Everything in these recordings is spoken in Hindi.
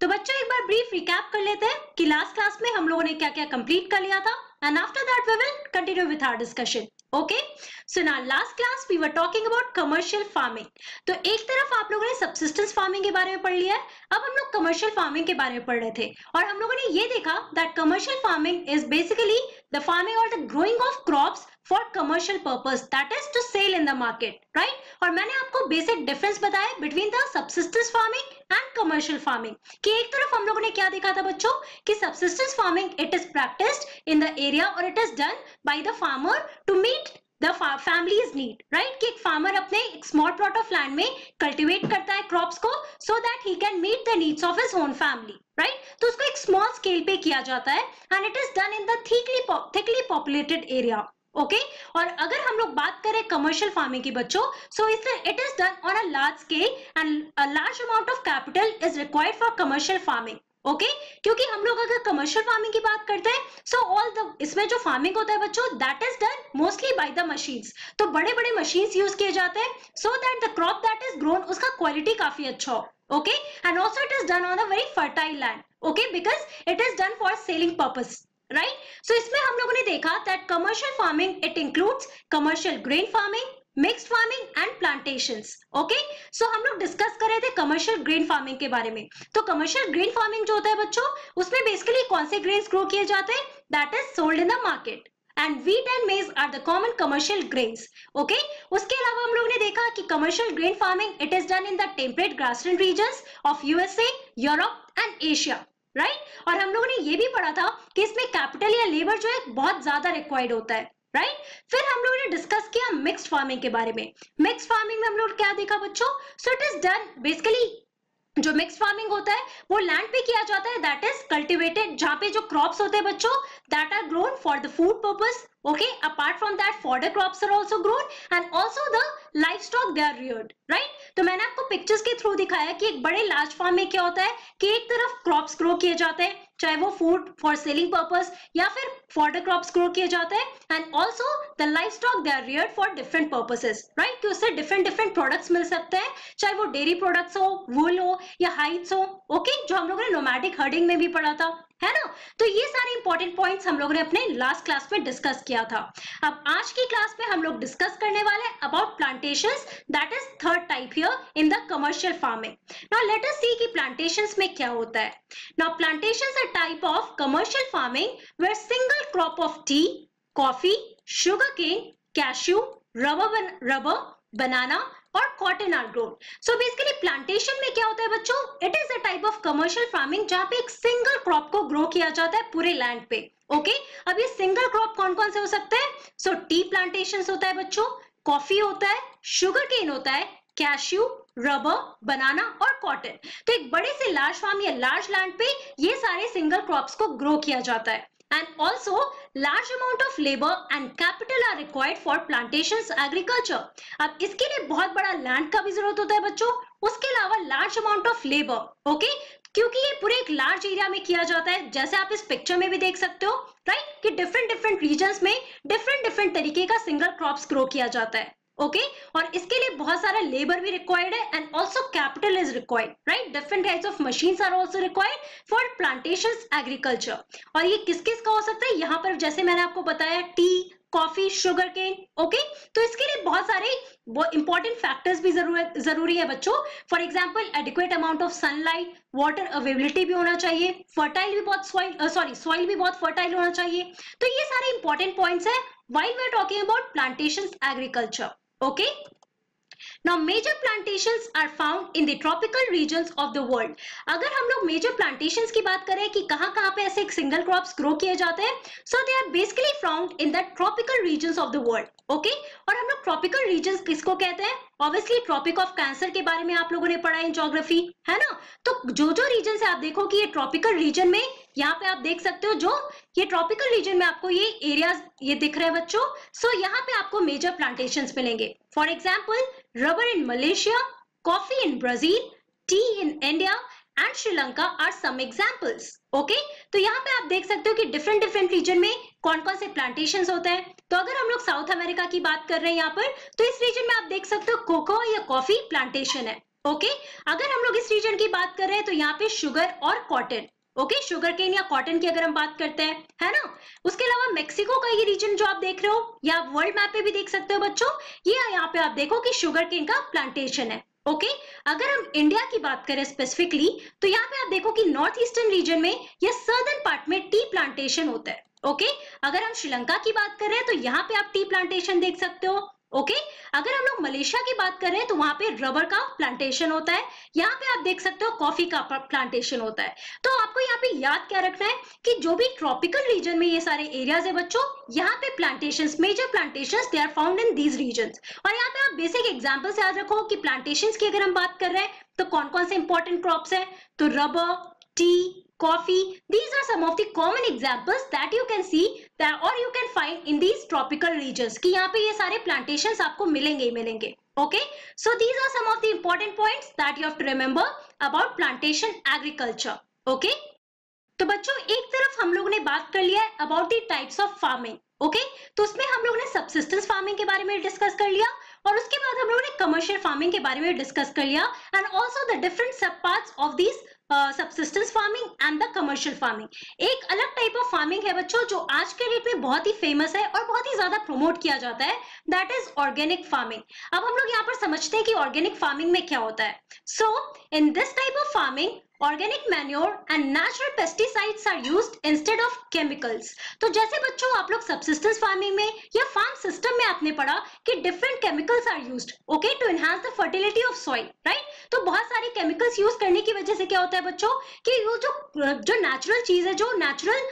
तो बच्चों एक बार ब्रीफ रिकैप कर लेते हैं कि लास्ट क्लास में हम लोगों ने क्या क्या कंप्लीट कर लिया था and after that we will continue with our discussion. Okay, so now last class we were talking about commercial farming. तो एक तरफ आप लोगों ने सब्सिस्टेंस फार्मिंग के बारे में पढ़ लिया है, अब हम लोग कमर्शियल फार्मिंग के बारे में पढ़ रहे थे और हम लोगों ने ये देखा that commercial farming is basically the farming और the growing of crops for commercial purpose, that is to sell in the market, right. और मैंने आपको बेसिक डिफरेंस बताया between the subsistence farming and commercial farming कि एक तरफ हम लोगों ने क्या देखा था बच्चों कि subsistence farming it is practised in the area और it is done by the farmer to meet the families need, right. कि एक फार्मर अपने एक स्मॉल प्लॉट ऑफ लैंड में कल्टिवेट करता है क्रॉप्स को so that he can meet the needs of his own family, right. तो उसको एक स्मॉल स्केल पे किया जाता है and it is done in the thickly populated area. Okay, और अगर हम लोग बात करें कमर्शियल फार्मिंग की बच्चों, so it is done on a large scale and a large amount of capital is required for commercial farming. Okay, क्योंकि हम लोग अगर कमर्शियल फार्मिंग की बात करते हैं सो इसमें जो फार्मिंग होता है बच्चों that is done mostly by the machines. तो बड़े बड़े मशीन्स यूज किए जाते हैं so that the crop that is grown उसका क्वालिटी काफी अच्छा हो. Okay, and also it is done on a very fertile land. Okay, because it is done for selling purpose, right. So इसमें हम लोगों ने देखा that commercial farming it includes commercial grain farming, mixed farming and plantations. Okay, सो हम लोग डिस्कस कर रहे थे कमर्शियल ग्रेन फार्मिंग के बारे में. तो कमर्शियल ग्रेन फार्मिंग जो होता है बच्चों उसमें बेसिकली कौन से ग्रेन्स ग्रो किए जाते हैं that is sold in the market and wheat and maize are the common commercial grains. Okay, उसके अलावा हम लोग ने देखा कि commercial grain farming it is done in the temperate grassland regions of USA, Europe and Asia, right? और हम लोगों ने ये भी पढ़ा था कि इसमें कैपिटल या लेबर जो है बहुत ज्यादा रिक्वायर्ड होता है, राइट. फिर हम लोगों ने डिस्कस किया मिक्स्ड फार्मिंग के बारे में. मिक्स्ड फार्मिंग में हम लोग क्या देखा बच्चों, so it is done basically जो मिक्स फार्मिंग होता है वो लैंड पे किया जाता है दैट इज कल्टिवेटेड, जहां पे जो क्रॉप्स होते हैं बच्चों that are grown for the food purpose. Okay, apart from that fodder crops are also grown and also the livestock they are reared, right. तो मैंने आपको पिक्चर्स के थ्रू दिखाया कि एक बड़े लार्ज फार्म में क्या होता है कि एक तरफ क्रॉप्स ग्रो किए जाते हैं चाहे वो फूड फॉर सेलिंग पर्पस या फिर फॉडर क्रॉप्स ग्रो किए जाते हैं and also the livestock they are reared for different purposes, right. कि उससे डिफरेंट प्रोडक्ट्स मिल सकते हैं चाहे वो डेयरी प्रोडक्ट्स हो, वूल हो या हाइड्स हो. ओके, जो हम लोगों ने नोमैडिक हर्डिंग में भी पढ़ा था, है ना. तो ये सारे इंपॉर्टेंट पॉइंट्स हम लोगों ने अपने लास्ट क्लास में डिस्कस किया था. अब आज की क्लास में हम लोग डिस्कस करने वाले हैं about plantations that is third type here in the commercial farming. Now let us see कि प्लांटेशंस में क्या होता है. Now plantations are type of commercial farming where single crop of tea, coffee, sugar cane, cashew, rubber, banana और cotton are grown. So basically plantation में क्या होता है बच्चों, it is a type of commercial farming जहां पे एक सिंगल क्रॉप को ग्रो किया जाता है पूरे लैंड पे. ओके, अब ये सिंगल क्रॉप कौन कौन से हो सकते हैं, सो टी प्लांटेशन होता है बच्चों, कॉफी होता है, शुगर केन होता है, कैश्यू, रबर, बनाना और कॉटन. तो एक बड़े से लार्ज फार्म या लार्ज लैंड पे ये सारे सिंगल क्रॉप्स को ग्रो किया जाता है. And also large amount of labor and capital are required for plantations agriculture. अब इसके लिए बहुत बड़ा लैंड का भी जरूरत होता है बच्चों, उसके अलावा large amount of labour. Okay, क्योंकि ये पूरे एक लार्ज एरिया में किया जाता है जैसे आप इस पिक्चर में भी देख सकते हो, राइट. कि डिफरेंट रीजन्स में डिफरेंट तरीके का सिंगल क्रॉप्स ग्रो किया जाता है. ओके, और इसके लिए बहुत सारा लेबर भी रिक्वायर्ड है and also capital is required, right. Different types of machines are also required for plantations agriculture. और ये किस किस का हो सकता है, यहाँ पर जैसे मैंने आपको बताया tea, coffee, sugar cane. Okay, तो इसके लिए बहुत सारे इंपॉर्टेंट फैक्टर्स भी जरूरी है बच्चों. For example adequate amount of sunlight, water availability भी होना चाहिए, फर्टाइल भी बहुत सॉइल भी बहुत फर्टाइल होना चाहिए. तो ये सारे इंपॉर्टेंट पॉइंट्स है while we are talking about plantations agriculture. Okay, now major plantations are found in the tropical regions of the world. अगर हम लोग major plantations की बात करें कि कहाँ पे ऐसे सिंगल क्रॉप्स ग्रो किए जाते हैं, so they are basically found in the tropical regions of the world. Okay, और हम लोग ट्रॉपिकल रीजन्स किसको कहते हैं, ऑब्वियसली ट्रॉपिक ऑफ कैंसर के बारे में आप लोगों ने पढ़ा है इन ज्योग्राफी, है ना. तो जो रीजन से आप देखो कि ये ट्रॉपिकल रीजन में यहाँ पे आप देख सकते हो जो ये ट्रॉपिकल रीजन में आपको ये एरियाज ये दिख रहे हैं बच्चों. सो यहाँ पे आपको मेजर प्लांटेशंस मिलेंगे. For example rubber in Malaysia, coffee in Brazil, tea in India and Sri Lanka are some examples. Okay, तो यहाँ पे आप देख सकते हो कि डिफरेंट रीजन में कौन कौन से प्लांटेशंस होते हैं. तो अगर हम लोग साउथ अमेरिका की बात कर रहे हैं यहाँ पर, तो इस रीजन में आप देख सकते हो कोको या कॉफी प्लांटेशन है. ओके अगर हम लोग इस रीजन की बात कर रहे हैं तो यहाँ पे शुगर और कॉटन, ओके शुगर केन या कॉटन की अगर हम बात करते हैं, है ना। उसके अलावा मेक्सिको का ये रीजन जो आप देख रहे हो, या आप वर्ल्ड मैप पे भी देख सकते हो बच्चों, ये यहाँ पे आप देखो कि शुगर केन का प्लांटेशन है। ओके अगर हम इंडिया की बात करें स्पेसिफिकली, तो यहाँ पे आप देखो कि नॉर्थ ईस्टर्न रीजन में या सर्दर्न पार्ट में टी प्लांटेशन होता है। ओके अगर हम श्रीलंका की बात कर रहे हैं तो यहाँ पे आप टी प्लांटेशन देख सकते हो। ओके अगर हम लोग मलेशिया की बात कर रहे हैं तो वहां पे रबर का प्लांटेशन होता है। यहाँ पे आप देख सकते हो कॉफी का प्लांटेशन होता है। तो आपको यहाँ पे याद क्या रखना है कि जो भी ट्रॉपिकल रीजन में ये सारे एरियाज है बच्चों, यहाँ पे plantations, major plantations they are found in these regions. और यहाँ पे आप बेसिक एग्जांपल्स याद रखो कि प्लांटेशंस की अगर हम बात कर रहे हैं तो कौन कौन से इंपॉर्टेंट क्रॉप्स है, तो rubber, T, coffee, these are some of the common examples that you can see that or you can find in these tropical regions कि यहाँ पे ये सारे plantations आपको मिलेंगे ही मिलेंगे। Okay, so these are some of the important points that you have to remember about plantation agriculture. Okay, तो बच्चों एक तरफ हम लोगों ने बात कर लिया है about the types of farming. Okay, तो उसमें हम लोगों ने subsistence farming के बारे में डिस्कस कर लिया और उसके बाद हम लोगों ने commercial farming के बारे में डिस्कस कर लिया and also the different subparts of these subsistence farming and the commercial farming. एक अलग टाइप ऑफ फार्मिंग है बच्चों जो आज के डेट में बहुत ही फेमस है और बहुत ही ज्यादा प्रमोट किया जाता है, दैट इज ऑर्गेनिक फार्मिंग। अब हम लोग यहाँ पर समझते हैं कि ऑर्गेनिक फार्मिंग में क्या होता है। So in this type of farming organic manure and natural pesticides are used instead of chemicals। तो जैसे बच्चों आप लोग subsistence farming में या farm system में आपने पढ़ा कि different chemicals are used, okay, to enhance the fertility of soil, right? तो बहुत सारे chemicals use करने की वजह से क्या होता है बच्चों कि वो जो natural चीज है, जो natural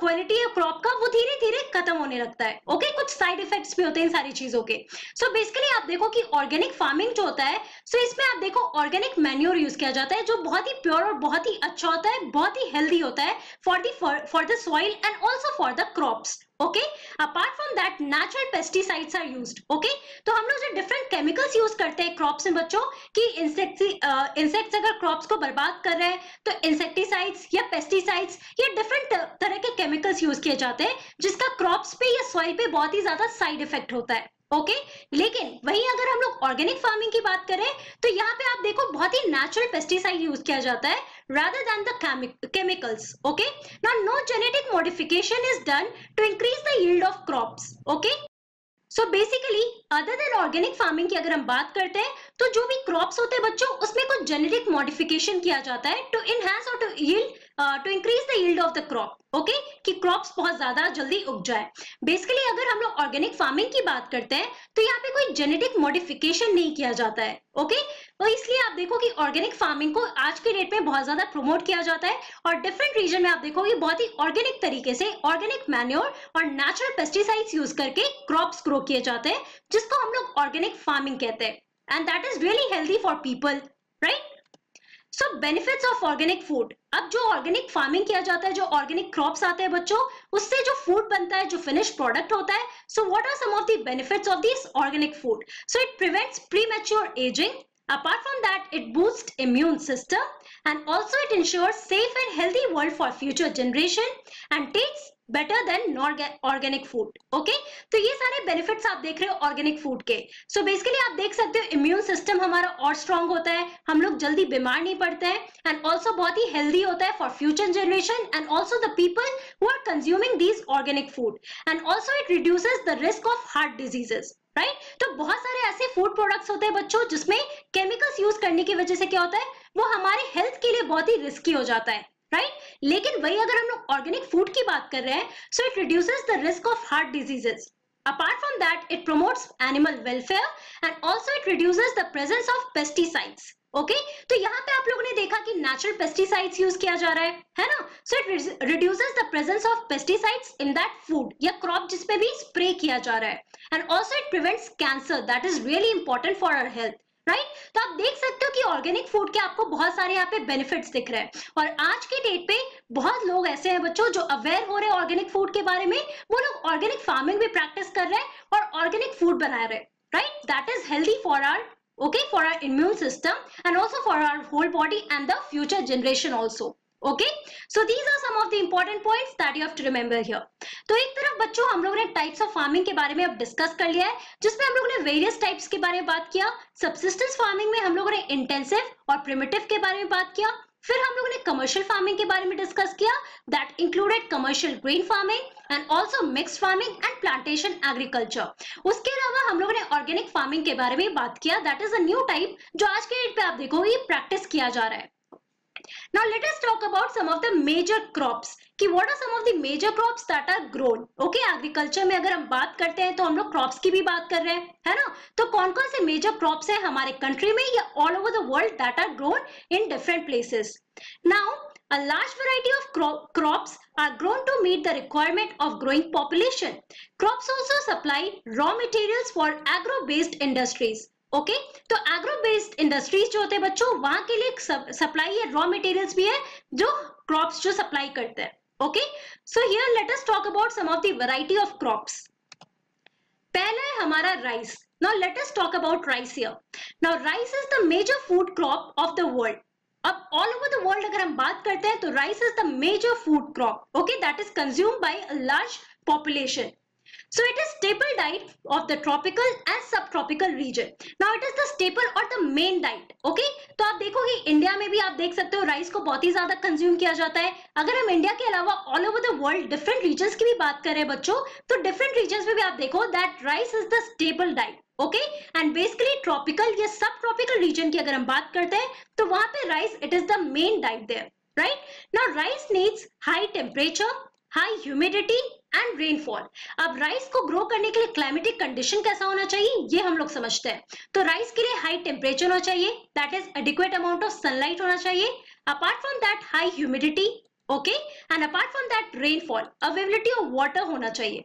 quality है crop का, वो धीरे धीरे खत्म होने लगता है। okay? कुछ side effects भी होते हैं इन सारी चीजों के। so basically आप देखो कि organic farming जो होता है, so इसमें आप देखो organic manure यूज किया जाता है जो बहुत ही प्योर और बहुत ही अच्छा होता है, बहुत ही हेल्दी होता है for the soil and also for the crops. Okay apart from that natural pesticides are used. Okay तो हम लोग जो डिफरेंट केमिकल्स यूज करते हैं क्रॉप्स में बच्चों कि इंसेक्ट्स अगर क्रॉप्स को बर्बाद कर रहे हैं तो इंसेक्टिसाइड्स या पेस्टिसाइड्स या डिफरेंट तरह के केमिकल्स यूज किए जाते हैं जिसका क्रॉप्स पे या सॉइल पे बहुत ही ज्यादा साइड इफेक्ट होता है। ओके लेकिन वहीं अगर हम लोग ऑर्गेनिक फार्मिंग की बात करें तो यहाँ पे आप देखो बहुत ही नेचुरल पेस्टिसाइड यूज किया जाता है rather than the chemicals. Okay, now no genetic modification is done to increase the yield of crops. Okay, so basically other than organic farming की अगर हम बात करते हैं तो जो भी क्रॉप्स होते हैं बच्चों उसमें कुछ जेनेटिक मॉडिफिकेशन किया जाता है टू इनहैंस और to increase the yield of the crop. Okay कि क्रॉप्स बहुत ज्यादा जल्दी उग जाए। बेसिकली अगर हम लोग ऑर्गेनिक फार्मिंग की बात करते हैं तो यहाँ पे कोई जेनेटिक मॉडिफिकेशन नहीं किया जाता है। ओके तो इसलिए आप देखो कि ऑर्गेनिक फार्मिंग को आज के डेट में बहुत ज्यादा प्रमोट किया जाता है और डिफरेंट रीजन में आप देखोगे बहुत ही ऑर्गेनिक तरीके से ऑर्गेनिक मैन्योर और नेचुरल पेस्टिसाइड्स यूज करके क्रॉप्स ग्रो किए जाते हैं जिसको हम लोग ऑर्गेनिक फार्मिंग कहते हैं and that is really healthy for people, right. So benefits of organic food. अब जो ऑर्गेनिक फार्मिंग किया जाता है, जो ऑर्गेनिक क्रॉप्स आते हैं बच्चों, उससे जो फूड बनता है, जो फिनिश प्रोडक्ट होता है, so what are some of the benefits of this organic food? So it prevents premature ageing. Apart from that, it boosts immune system and also it ensures safe and healthy world for future generation and tastes better than organic food. Okay, तो ये सारे benefits आप देख रहे हो organic food के. So basically आप देख सकते हो immune system हमारा और strong होता है, हम लोग जल्दी बीमार नहीं पड़ते हैं and also बहुत ही healthy होता है for future generation and also the people who are consuming these organic food and also it reduces the risk of heart diseases. Right तो बहुत सारे ऐसे फूड प्रोडक्ट्स होते हैं बच्चों जिसमें केमिकल्स यूज करने की वजह से क्या होता है, वो हमारे हेल्थ के लिए बहुत ही रिस्की हो जाता है, राइट। लेकिन वही अगर हम लोग ऑर्गेनिक फूड की बात कर रहे हैं, सो it reduces the risk of heart diseases. Apart from that, it promotes animal welfare and also it reduces the presence of pesticides. Okay तो यहाँ पे आप लोगों ने देखा कि नेचुरल पेस्टिसाइड्स यूज किया जा रहा है ना, so it reduces the presence of pesticides in that food या क्रॉप जिसपे भी स्प्रे किया जा रहा है and also it prevents cancer, that is really important for our health, right. तो आप देख सकते हो कि ऑर्गेनिक फूड के आपको बहुत सारे यहाँ पे बेनिफिट्स दिख रहे हैं और आज के डेट पे बहुत लोग ऐसे हैं बच्चों जो अवेयर हो रहे हैं ऑर्गेनिक फूड के बारे में, वो लोग ऑर्गेनिक फार्मिंग भी प्रैक्टिस कर रहे हैं और ऑर्गेनिक फूड बना रहे हैं, right. That is healthy for our okay for our immune system and also for our whole body and the future generation also. Okay, so these are some of the important points that you have to remember here. तो एक तरफ बच्चों हम लोगों ने टाइप्स ऑफ फार्मिंग के बारे में अब डिस्कस कर लिया है, जिसमें हम लोगों ने वेरियस टाइप्स के बारे में बात किया। सबसिस्टेंस फार्मिंग में हम लोगों ने इंटेंसिव और प्रिमिटिव के बारे में बात किया। फिर हम लोगों ने कमर्शियल फार्मिंग के बारे में डिस्कस किया, that included commercial grain farming and also mixed farming and plantation agriculture. उसके अलावा हम लोगों ने ऑर्गेनिक फार्मिंग के बारे में बात किया, that is a new type जो आज के डेट पे आप देखोगे प्रैक्टिस किया जा रहा है। Now let us talk about some of the major crops कि what are some of the major crops that are grown. Okay, agriculture में अगर हम बात करते हैं तो हम लोग crops की भी बात कर रहे हैं, है ना? तो कौन कौन से major crops हैं हमारे country में या all over the world that are grown in different places. Now a large variety of crops are grown to meet the requirement of growing population. Crops also supply raw materials for agro-based industries. Okay, तो एग्रो बेस्ड इंडस्ट्रीज जो होते हैं बच्चों, वहां के लिए सप्लाई है, रॉ मटेरियल्स भी है जो क्रॉप्स जो सप्लाई करते हैं। Okay, so here let us talk about some of the variety of crops. पहला है हमारा rice. Now let us talk about rice here. Now rice is the major food crop of the world. अब ऑल ओवर द वर्ल्ड अगर हम बात करते हैं तो rice is the major food crop, okay, that is consumed by a large population. So it is staple diet of the tropical and subtropical region. Now it is the staple or the main diet. Okay? तो आप देखोगे इंडिया में भी आप देख सकते हो राइस को बहुत ही ज्यादा कंज्यूम किया जाता है. अगर हम इंडिया के अलावा all over the world different regions की भी बात करें बच्चों, तो डिफरेंट रीजन्स में भी आप देखो that rice is the staple diet. Okay, and basically tropical या सब ट्रॉपिकल रीजन की अगर हम बात करते हैं तो वहां पे rice it is the main diet there. Right? Now rice needs high temperature, high humidity and rainfall. अब राइस को ग्रो करने के लिए क्लाइमेटिक कंडीशन कैसा होना चाहिए ये हम लोग समझते हैं. तो राइस के लिए हाई टेम्परेचर होना चाहिए, that is adequate amount of sunlight होना चाहिए. Apart from that high humidity, okay, and apart from that rainfall, availability of water होना चाहिए.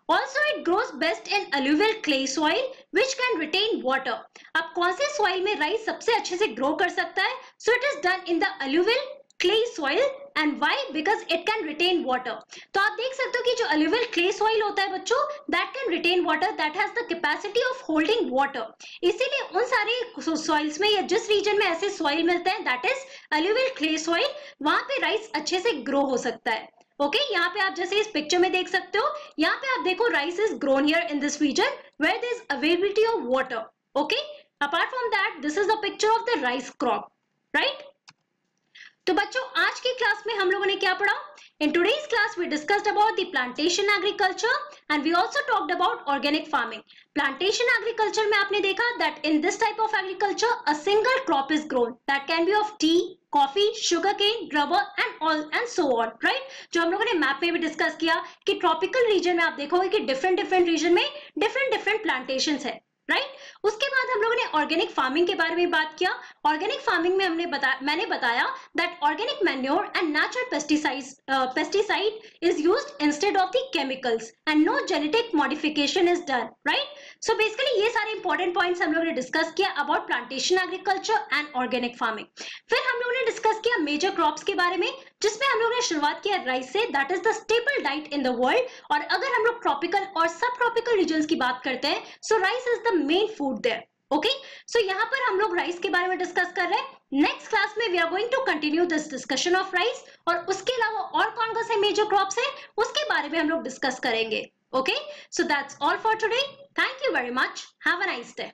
Also it grows best in alluvial clay soil which can retain water. अब कौन से सॉइल में राइस सबसे अच्छे से ग्रो कर सकता है? So it is done in the alluvial clay soil and why? Because it can retain water. तो आप देख सकते हो कि जो alluvial clay soil होता है बच्चों, that can retain water, that has the capacity of holding water. इसीलिए उन सारे सॉइल्स में या जिस रीजन में ऐसे सॉइल मिलते हैं that is alluvial clay soil, वहां पे राइस अच्छे से ग्रो हो सकता है. ओके, यहाँ पे आप जैसे इस पिक्चर में देख सकते हो, यहाँ पे आप देखो rice is grown here in this region where there is availability of water. Okay, apart from that this is the picture of the rice crop. Right? तो बच्चों आज की क्लास में हम लोगों ने क्या पढ़ा? In today's class we discussed about the plantation agriculture and we also talked about organic farming. Plantation agriculture में आपने देखा that in this type of agriculture a single crop is grown that can be of tea, coffee, sugarcane, rubber and all and so on, right? जो हम लोगों ने मैप में भी डिस्कस किया कि ट्रॉपिकल रीजन में आप देखोगे कि डिफरेंट रीजन में डिफरेंट प्लांटेशंस है. राइट? उसके बाद हम लोगों ने ऑर्गेनिक फार्मिंग के बारे में बात किया. ऑर्गेनिक फार्मिंग में मैंने बताया that organic manure and natural pesticide is used instead of the chemicals and no genetic modification is done. Right? So basically ये सारे इंपॉर्टेंट पॉइंट्स हम लोगों ने डिस्कस किया about plantation agriculture and organic farming. फिर हम लोगों ने डिस्कस किया मेजर क्रॉप्स के बारे में, जिसमें हम लोगों ने शुरुआत किया राइस से, that is the staple diet in the world. और अगर हम लोग ट्रॉपिकल और सब ट्रॉपिकल रीजन्स की बात करते हैं so rice is the main food there. Okay, so यहाँ पर हम लोग राइस के बारे में डिस्कस कर रहे हैं. नेक्स्ट क्लास में we are going to continue this discussion of rice, और उसके अलावा और कौन कौन से मेजर क्रॉप्स हैं उसके बारे में हम लोग डिस्कस करेंगे. Okay, so that's all for today. Thank you very much. Have a nice day.